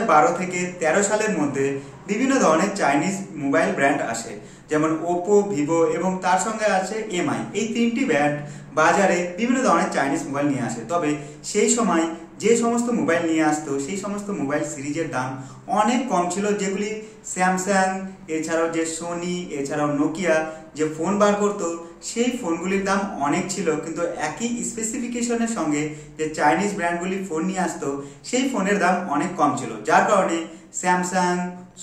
2012 থেকে 13 সালের মধ্যে বিভিন্ন ধরনের চাইনিজ মোবাইল ব্র্যান্ড আসে, যেমন ওপো, ভিভো এবং তার সঙ্গে আছে এমআই। এই তিনটি ব্র্যান্ড বাজারে বিভিন্ন ধরনের চাইনিজ মোবাইল নিয়ে আসে। তবে সেই সময় যে সমস্ত মোবাইল নিয়ে আসতো সেই সমস্ত মোবাইল সিরিজের দাম অনেক কম ছিল, যেগুলি স্যামসাং, এছাড়াও যে সোনি, এছাড়াও নোকিয়া যে ফোন বার করতো সেই ফোনগুলির দাম অনেক ছিল, কিন্তু একই স্পেসিফিকেশনের সঙ্গে যে চাইনিজ ব্র্যান্ডগুলি ফোন নিয়ে আসতো সেই ফোনের দাম অনেক কম ছিল। যার কারণে স্যামসাং,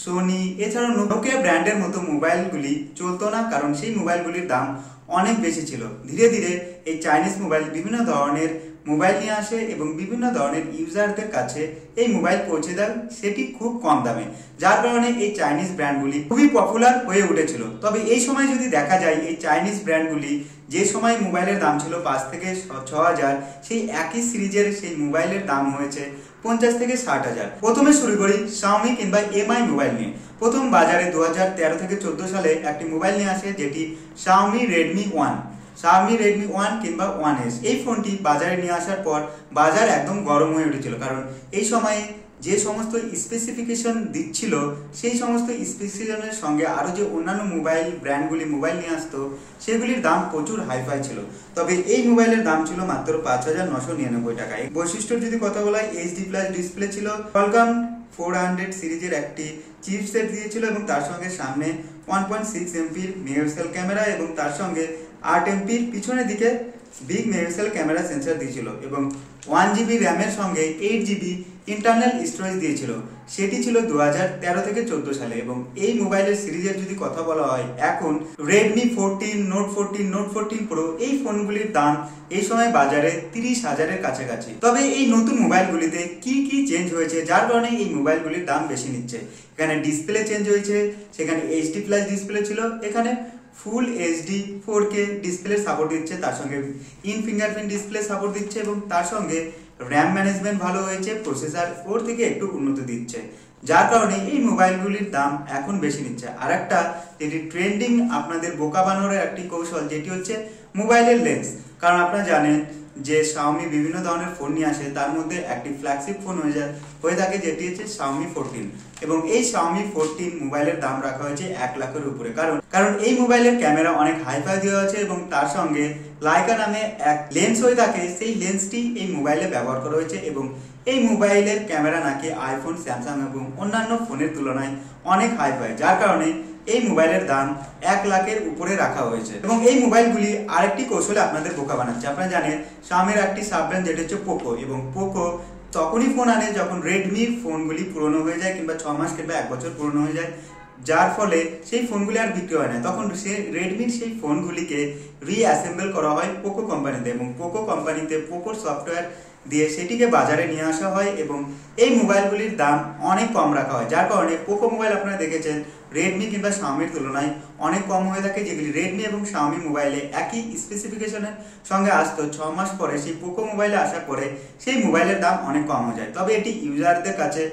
সোনি এছাড়াও নোকিয়া ব্র্যান্ডের মতো মোবাইলগুলি চলতো না, কারণ সেই মোবাইলগুলির দাম অনেক বেশি ছিল। ধীরে ধীরে এই চাইনিজ মোবাইল বিভিন্ন ধরনের মোবাইল নিয়ে আসে এবং বিভিন্ন ধরনের ইউজারদের কাছে এই মোবাইল পৌঁছে দেয়, সেটি খুব কম দামে, যার কারণে এই চাইনিজ ব্র্যান্ডগুলি খুবই পপুলার হয়ে উঠেছিল। তবে এই সময় যদি দেখা যায় এই চাইনিজ ব্র্যান্ডগুলি যে সময় মোবাইলের দাম ছিল 5 থেকে 6,000, সেই একই সিরিজের সেই মোবাইলের দাম হয়েছে 50 থেকে 60,000। প্রথমে শুরু করি শাওমি কিংবা এমআই মোবাইল নিয়ে। প্রথম বাজারে 2013 থেকে 14 সালে একটি মোবাইল নিয়ে আসে, যেটি শাওমি রেডমি 1 কিংবা 1S। এই ফোনটি বাজারে নিয়ে আসার পর বাজার একদম গরম হয়ে উঠেছিল, কারণ এই সময়ে যে সমস্ত স্পেসিফিকেশন দিচ্ছিল সেই সমস্ত স্পেসিফিকেশনের সঙ্গে আরও যে অন্যান্য মোবাইল ব্র্যান্ডগুলি মোবাইল নিয়ে আসতো সেগুলির দাম প্রচুর হাইফাই ছিল। তবে এই মোবাইলের দাম ছিল মাত্র 5,999 টাকা। বৈশিষ্ট্যর যদি কথা বলা হয়, এইচডি প্লাস ডিসপ্লে ছিল, Qualcomm 400 সিরিজের একটি চিপসেট দিয়েছিল এবং তার সঙ্গে সামনে 1.6 এমপির মেগাপিক্সেল ক্যামেরা এবং তার সঙ্গে 8 এমপির পিছনের দিকে বিগ মেগাপিক্সেল ক্যামেরা সেন্সর দিয়েছিল এবং 1GB র্যামের সঙ্গে 8GB ইন্টারনাল স্টোরেজ দিয়েছিল। সেটি ছিল 2013 থেকে 14 সালে। এবং এই মোবাইলের সিরিজের যদি কথা বলা হয়, এখন রেডমি 14, নোট 14, নোট 14 প্রো এই ফোনগুলির দাম এই সময় বাজারে 30,000-এর কাছাকাছি। তবে এই নতুন মোবাইলগুলিতে কি কি চেঞ্জ হয়েছে যার কারণে এই মোবাইলগুলির দাম বেশি নিচ্ছে? এখানে ডিসপ্লে চেঞ্জ হয়েছে, সেখানে এইচডি প্লাস ডিসপ্লে ছিল, এখানে full HD 4K display support দিচ্ছে, তার সঙ্গে ইন ফিঙ্গারপ্রিন্ট ডিসপ্লে সাপোর্ট দিচ্ছে এবং তার সঙ্গে র্যাম ম্যানেজমেন্ট ভালো হয়েছে, প্রসেসর ওর থেকে একটু উন্নতি দিচ্ছে, যার কারণে এই মোবাইলগুলির দাম এখন বেশি নিচ্ছে। আর একটা যেটি ট্রেন্ডিং আপনাদের বোকা বানানোর একটি কৌশল, যেটি হচ্ছে মোবাইলের লেন্স। কারণ আপনারা জানেন যে শাওমি বিভিন্ন ধরনের ফোন নিয়ে আসে, তার মধ্যে একটি ফ্ল্যাগশিপ ফোন হয়ে থাকে যেটি হচ্ছে শাওমি 14। এবং এই শাওমি 14 মোবাইলের দাম রাখা হয়েছে 1 লাখের উপরে, কারণ এই মোবাইলের ক্যামেরা অনেক হাইফাই দেওয়া আছে এবং তার সঙ্গে লাইকা নামে এক লেন্স হয়ে থাকে, সেই লেন্সটি এই মোবাইলে ব্যবহার করা হয়েছে এবং এই মোবাইলের ক্যামেরা নাকি আইফোন, স্যামসাং এবং অন্যান্য ফোনের তুলনায় অনেক হাইফাই, যার কারণে এই মোবাইলের দাম 1 লাখের উপরে রাখা হয়েছে। এবং এই মোবাইলগুলি আরেকটি কৌশলে আপনাদের বোকা বানাচ্ছে। আপনারা জানেন শাওমির একটি সাব ব্র্যান্ড যেটা হচ্ছে পোকো, এবং পোকো তখনই ফোন আনে যখন রেডমির ফোনগুলি পুরনো হয়ে যায় কিংবা 6 মাস কিংবা 1 বছর পুরনো হয়ে যায়, যার ফলে সেই ফোনগুলি আর বিক্রি হয় না। তখন সে রেডমির সেই ফোনগুলিকে রিঅ্যাসেম্বল করা হয় পোকো কোম্পানিতে এবং পোকো কোম্পানিতে পোকোর সফটওয়্যার দিয়ে সেটিকে বাজারে নিয়ে আসা হয় এবং এই মোবাইলগুলির দাম অনেক কম রাখা হয়, যার কারণে পোকো মোবাইল আপনারা দেখেছেন রেডমি কিংবা শাওমির তুলনায় অনেক কম হয়ে থাকে, যেগুলি রেডমি এবং শাওমি মোবাইলে একই স্পেসিফিকেশনের সঙ্গে আসতো 6 মাস পরে সেই পোকো মোবাইলে আসার পরে সেই মোবাইলের দাম অনেক কম হয়ে যায়। তবে এটি ইউজারদের কাছে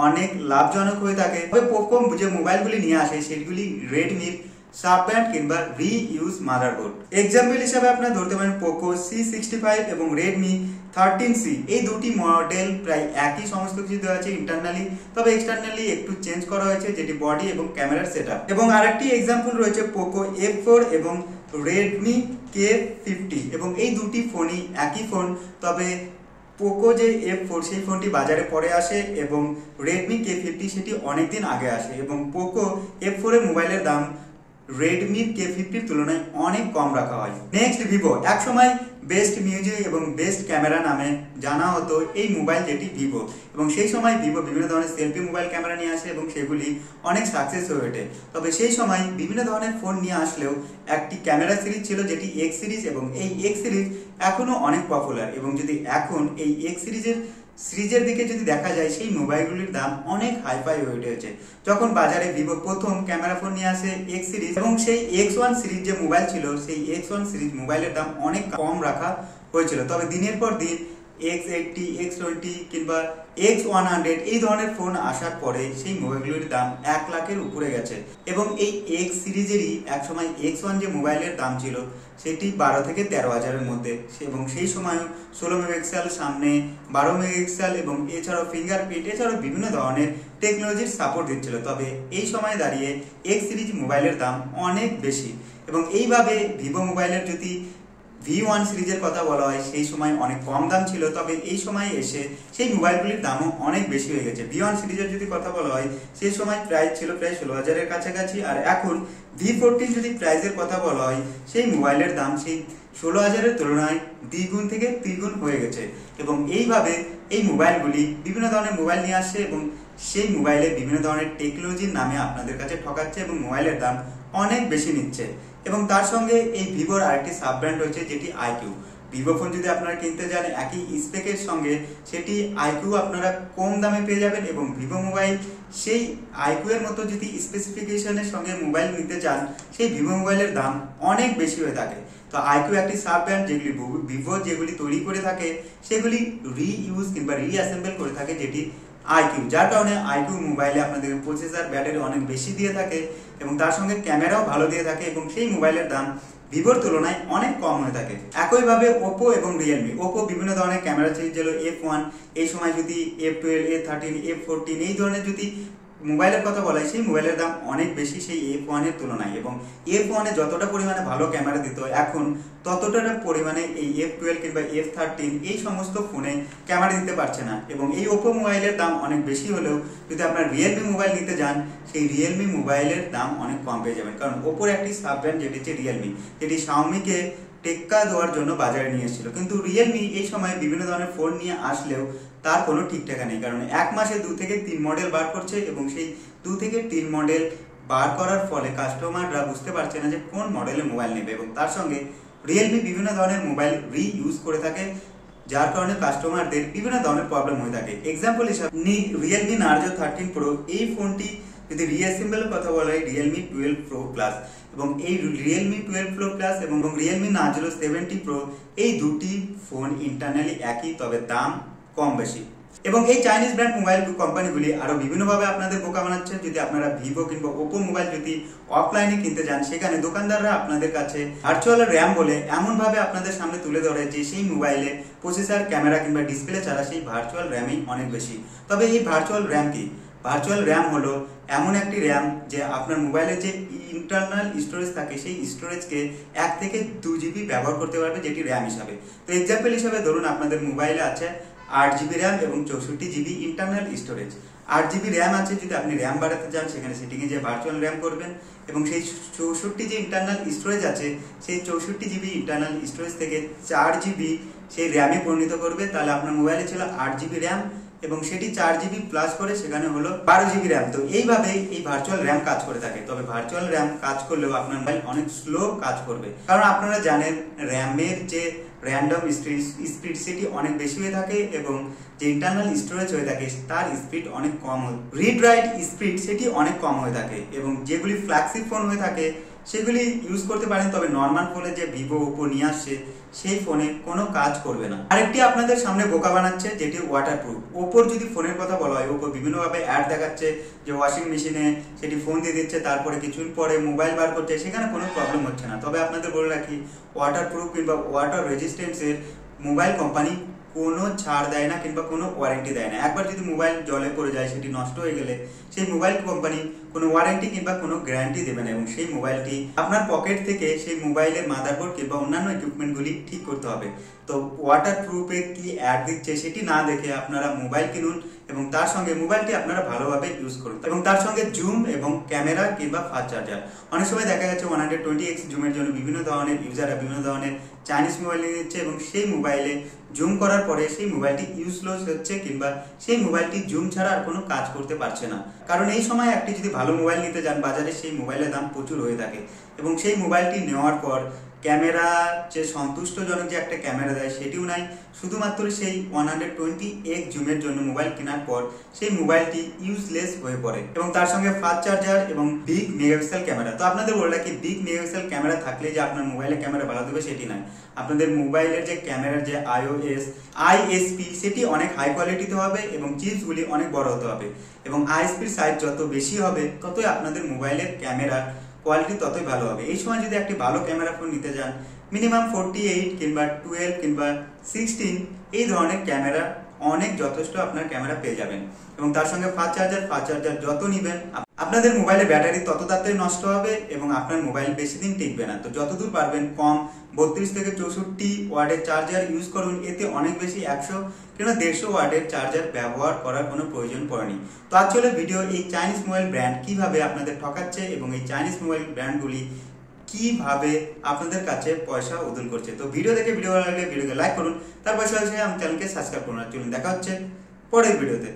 অনেক লাভজনক হয়ে থাকে। তবে পোকো যে মোবাইলগুলি নিয়ে আসে সেগুলি রেডমির সাব ব্র্যান্ড কিংবা রিইউজ মাদারবোর্ড। এক্সাম্পল হিসাবে আপনারা ধরতে পারেন পোকো C65 এবং রেডমি 13C। এই দুটি মডেল প্রায় একই সমস্ত কিছু দেওয়া আছে ইন্টারনালি, তবে এক্সটার্নালি একটু চেঞ্জ করা হয়েছে, যেটি বডি এবং ক্যামেরার সেটআপ। এবং আরেকটি এক্সাম্পল রয়েছে পোকো F4 এবং রেডমি K50, এবং এই দুটি ফোনই একই ফোন, তবে পোকো যে F4 সেই ফোনটি বাজারে পরে আসে এবং রেডমি K50 সেটি অনেকদিন আগে আসে। এবং পোকো F4 এর মোবাইলের দাম রেডমির K50 তুলনায় অনেক কম রাখা হয়। Next Vivo. এক সময় বেস্ট মিউজিক এবং বেস্ট ক্যামেরা নামে জানা হতো এই মোবাইল, যেটি ভিভো, এবং সেই সময় ভিভো বিভিন্ন ধরনের সেলফি মোবাইল ক্যামেরা নিয়ে আসে এবং সেগুলি অনেক সাকসেস হয়ে ওঠে। তবে সেই সময় বিভিন্ন ধরনের ফোন নিয়ে আসলেও একটি ক্যামেরা সিরিজ ছিল যেটি এক্স সিরিজ, এবং এই এক্স সিরিজ এখনো অনেক পপুলার। এবং যদি এখন এই এক্স সিরিজের দিকে যদি দেখা যায় সেই মোবাইলগুলির দাম অনেক হাইফাই হয়ে উঠেছে। যখন বাজারে ভিভো প্রথম ক্যামেরা ফোন নিয়ে আসে এক্স সিরিজ, এবং সেই X1 সিরিজ যে মোবাইল ছিল সেই X1 সিরিজ মোবাইলের দাম অনেক কম রাখা হয়েছিল। তবে দিনের পর দিন X80, X20 কিংবা X100 এই ধরনের ফোন আসার পরে সেই মোবাইলগুলির দাম 1 লাখের উপরে গেছে। এবং এই X সিরিজেরই একসময় X1 যে মোবাইলের দাম ছিল সেটি 12 থেকে 13,000-এর মধ্যে, এবং সেই সময় 16 মেগাপিক্সেল সামনে, 12 মেগাপিক্সেল এবং এছাড়াও ফিঙ্গারপ্রিন্ট, এছাড়াও বিভিন্ন ধরনের টেকনোলজির সাপোর্ট দিচ্ছিল। তবে এই সময় দাঁড়িয়ে এক্স সিরিজ মোবাইলের দাম অনেক বেশি, এবং এইভাবে ভিভো মোবাইলের যদি V1 সিরিজের কথা বলা হয় সেই সময় অনেক কম দাম ছিল, তবে এই সময় এসে সেই মোবাইলগুলির দামও অনেক বেশি হয়ে গেছে। V1 সিরিজের যদি কথা বলা হয় সেই সময় প্রাইস ছিল প্রায় 16,000-এর কাছাকাছি, আর এখন V14 যদি প্রাইসের কথা বলা হয় সেই মোবাইলের দাম সেই 16,000-এর তুলনায় দ্বিগুণ থেকে তিনগুণ হয়ে গেছে। এবং এইভাবে এই মোবাইলগুলি বিভিন্ন ধরনের মোবাইল নিয়ে আসছে এবং সেই মোবাইলে বিভিন্ন ধরনের টেকনোলজির নামে আপনাদের কাছে ঠকাচ্ছে এবং মোবাইলের দাম অনেক বেশি নিচ্ছে। এবং তার সঙ্গে এই ভিভোর আরেকটি সাব ব্র্যান্ড রয়েছে যেটি আইকিউ। ভিভো ফোন যদি আপনারা কিনতে যান একই স্পেকের সঙ্গে, সেটি আইকিউ আপনারা কম দামে পেয়ে যাবেন, এবং ভিভো মোবাইল সেই আইকিউ এর মতো যদি স্পেসিফিকেশনের সঙ্গে মোবাইল নিতে চান সেই ভিভো মোবাইলের দাম অনেক বেশি হয়ে থাকে। তো আইকিউ একটি সাব ব্র্যান্ড, যেগুলি ভিভো যেগুলি তৈরি করে থাকে সেগুলি রিইউজ কিংবা রিঅ্যাসেম্বল করে থাকে যেটি আইকিউ, যার কারণে আইকিউ মোবাইলে আপনাদের প্রসেসর ব্যাটারি অনেক বেশি দিয়ে থাকে এবং তার সঙ্গে ক্যামেরাও ভালো দিয়ে থাকে, এবং সেই মোবাইলের দাম ভিভোর তুলনায় অনেক কম হয়ে থাকে। একইভাবে ওপো এবং রিয়েলমি। ওপো বিভিন্ন ধরনের ক্যামেরা সিরিজ হলো F1, এই সময় যদি F12, A13, F14 এই ধরনের যদি মোবাইলের কথা বলা হয় সেই মোবাইলের দাম অনেক বেশি সেই F1 এর তুলনায়, এবং F1 এ যতটা পরিমাণে ভালো ক্যামেরা দিত এখন ততটা পরিমাণে এই F12 কিংবা F13 এই সমস্ত ফোনে ক্যামেরা দিতে পারছে না। এবং এই ওপো মোবাইলের দাম অনেক বেশি হলেও যদি আপনার রিয়েলমি মোবাইল নিতে যান সেই রিয়েলমি মোবাইলের দাম অনেক কম পেয়ে যাবেন, কারণ ওপোর একটি সাব ব্র্যান্ড যেটি হচ্ছে রিয়েলমি, যেটি শাওমিকে টেক্কা দেওয়ার জন্য বাজারে নিয়ে এসেছিল। কিন্তু রিয়েলমি এই সময় বিভিন্ন ধরনের ফোন নিয়ে আসলেও তার কোনো ঠিকঠাকা নেই, কারণ এক মাসে 2 থেকে 3 মডেল বার করছে, এবং সেই 2 থেকে 3 মডেল বার করার ফলে কাস্টমাররা বুঝতে পারছে না যে কোন মডেলের মোবাইল নেবে, এবং তার সঙ্গে রিয়েলমি বিভিন্ন ধরনের মোবাইল রিইউজ করে থাকে, যার কারণে কাস্টমারদের বিভিন্ন ধরনের প্রবলেম হয়ে থাকে। এক্সাম্পল হিসাবে রিয়েলমি নার্জো 13 প্রো, এই ফোনটি যদি রিঅ্যাসেম্বলের কথা বলা হয় রিয়েলমি 12 প্রো প্লাস, এবং এই রিয়েলমি 12 প্রো প্লাস এবং রিয়েলমি নার্জো 70 প্রো এই দুটি ফোন ইন্টারনালি একই, তবে দাম কম বেশি। এবং এই চাইনিজ ব্র্যান্ড মোবাইল কোম্পানিগুলি আরো বিভিন্নভাবে আপনাদের বোকা বানাচ্ছে। যদি আপনারা ভিভো কিংবা ওপো মোবাইল যদি অফলাইনে কিনতে যান, সেখানে দোকানদাররা আপনাদের কাছে ভার্চুয়াল র্যাম বলে এমনভাবে আপনাদের সামনে তুলে ধরে যে সেই মোবাইলে প্রসেসর, ক্যামেরা কিংবা ডিসপ্লে ছাড়া সেই ভার্চুয়াল র্যামই অনেক বেশি। তবে এই ভার্চুয়াল র্যাম কি? ভার্চুয়াল র্যাম হলো এমন একটি র্যাম যে আপনার মোবাইলে যে ইন্টারনাল স্টোরেজ থাকে সেই স্টোরেজকে 1 থেকে 2 জিবি ব্যবহার করতে পারবে, যেটি র্যাম হিসাবে। তো এক্সাম্পল হিসাবে ধরুন আপনাদের মোবাইলে আছে 8 জিবি র্যাম এবং 64 GB internal storage. 8 GB RAM আছে, যদি আপনি র্যাম বাড়াতে চান সেখানে সেটিংয়ে যে ভার্চুয়াল র্যাম করবেন, এবং সেই 64 যে ইন্টারনাল স্টোরেজ আছে সেই 64 জিবি ইন্টারনাল স্টোরেজ থেকে 4 জিবি সেই র্যামে পরিণত করবে, তাহলে আপনার মোবাইলে ছিল 8 জিবি র্যাম এবং সেটি 4 জিবি প্লাস করে সেখানে হলো 12 জিবি র্যাম। তো এইভাবে এই ভার্চুয়াল র্যাম কাজ করে থাকে। তবে ভার্চুয়াল র্যাম কাজ করলেও আপনার মোবাইল অনেক স্লো কাজ করবে, কারণ আপনারা জানেন র্যামের যে র্যান্ডম স্পিড সেটি অনেক বেশি হয়ে থাকে, এবং যে ইন্টারনাল স্টোরেজ হয়ে থাকে তার স্পিড অনেক কম হয়। রিড রাইট স্পিড সেটি অনেক কম হয়ে থাকে, এবং যেগুলি ফ্ল্যাগশিপ ফোন হয়ে থাকে সেগুলি ইউজ করতে পারেন, তবে নর্মাল ফোনে যে ভিভো ওপো নিয়ে আসছে সেই ফোনে কোনো কাজ করবে না। আরেকটি আপনাদের সামনে বোকা বানাচ্ছে যেটি ওয়াটারপ্রুফ। ওপোর যদি ফোনের কথা বলা হয়, ওপো বিভিন্নভাবে অ্যাড দেখাচ্ছে যে ওয়াশিং মেশিনে সেটি ফোন দিয়ে দিচ্ছে, তারপরে কিছুদিন পরে মোবাইল বার করছে, সেখানে কোনো প্রবলেম হচ্ছে না। তবে আপনাদের বলে রাখি ওয়াটারপ্রুফ কিংবা ওয়াটার রেজিস্ট্যান্সের মোবাইল কোম্পানি কোনো ছাড় দেয় না কিংবা কোনো ওয়ারেন্টি দেয় না। একবার যদি মোবাইল জলে পড়ে যায়, সেটি নষ্ট হয়ে গেলে সেই মোবাইল কোম্পানি কোনো ওয়ারেন্টি কিংবা কোনো গ্যারান্টি দেবে না, এবং সেই মোবাইলটি আপনার পকেট থেকে সেই মোবাইলের মাদারবোর্ড কিংবা অন্যান্য ইকুইপমেন্টগুলি ঠিক করতে হবে। তো ওয়াটারপ্রুফে কি অ্যাড দিচ্ছে সেটি না দেখে আপনারা মোবাইল কিনুন, এবং তার সঙ্গে মোবাইলটি আপনারা ভালোভাবে ইউজ করুন, এবং তার সঙ্গে জুম এবং ক্যামেরা কিংবা ফাস্ট চার্জার। অনেক সময় দেখা গেছে 120x জুমের জন্য বিভিন্ন ধরনের ইউজাররা বিভিন্ন ধরনের চাইনিজ মোবাইল নিয়ে নিচ্ছে, এবং সেই মোবাইলে জুম করার পরে সেই মোবাইলটি ইউজলেস হচ্ছে কিংবা সেই মোবাইলটি জুম ছাড়া আর কোনো কাজ করতে পারছে না। কারণ এই সময় একটি যদি ভালো মোবাইল নিতে যান বাজারে, সেই মোবাইলের দাম প্রচুর হয়ে থাকে, এবং সেই মোবাইলটি নেওয়ার পর ক্যামেরা যে সন্তুষ্টজনক যে একটা ক্যামেরা দেয় সেটিও নাই। শুধুমাত্র সেই 120x জুমের জন্য মোবাইল কেনার পর সেই মোবাইলটি ইউজলেস হয়ে পড়ে, এবং তার সঙ্গে ফাস্ট চার্জার এবং বিগ মেগাপিক্সেল ক্যামেরা। তো আপনাদের বলে রাখি, বিগ মেগাপিক্সেল ক্যামেরা থাকলে যে আপনার মোবাইলে ক্যামেরা ভালো দেবে সেটি নয়। আপনাদের মোবাইলের যে ক্যামেরার যে আইএসপি সেটি অনেক হাই কোয়ালিটিতে হবে, এবং চিপসগুলি অনেক বড় হতে হবে, এবং আইএসপির সাইজ যত বেশি হবে ততই আপনাদের মোবাইলের ক্যামেরা কোয়ালিটি ততই ভালো হবে। এই সময় যদি একটি ভালো ক্যামেরা ফোন নিতে যান মিনিমাম 48 কিংবা 12 কিংবা 16 এই ধরনের ক্যামেরা অনেক যথেষ্ট আপনার ক্যামেরা পেয়ে যাবেন। এবং তার সঙ্গে ফাস্ট চার্জার যত নেবেন আপনাদের মোবাইলের ব্যাটারি তত তাড়াতাড়ি নষ্ট হবে এবং আপনার মোবাইল বেশি দিন টিকবে না। তো যতদূর পারবেন কম 32 থেকে 64 ওয়াটের চার্জার ইউজ করুন, এতে অনেক বেশি 100 কিংবা 150 ওয়াটের চার্জার ব্যবহার করার কোনো প্রয়োজন পড়েনি। তো আজকের ভিডিও এই চাইনিজ মোবাইল ব্র্যান্ড কিভাবে আপনাদের ঠকাচ্ছে এবং এই চাইনিজ মোবাইল ব্র্যান্ডগুলি কিভাবে আপনাদের কাছে পয়সা উসুল করছে। তো ভিডিও দেখে ভিডিও ভালো লাগলে ভিডিওকে লাইক করুন, তার পাশাপাশি আমার চ্যানেলকে সাবস্ক্রাইব করুন। চলুন দেখা হচ্ছে পরের ভিডিওতে।